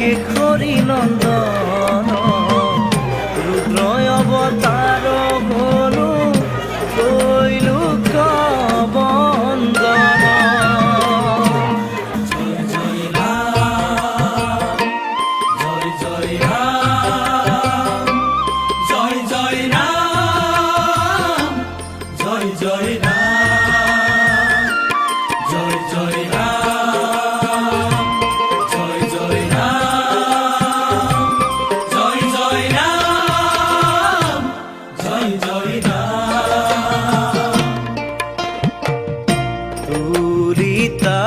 কেশরী নন্দন রুদ্র অবতার হলু ত্রৈলোক্য বন্দন। জয় জয় রাম, জয় জয় রাম, জয় জয় রাম, জয় জয় রাম, জয় জয় রাম, জয় জয় রাম, জয় জয় রাম, জয় জয় রাম। তুলিতা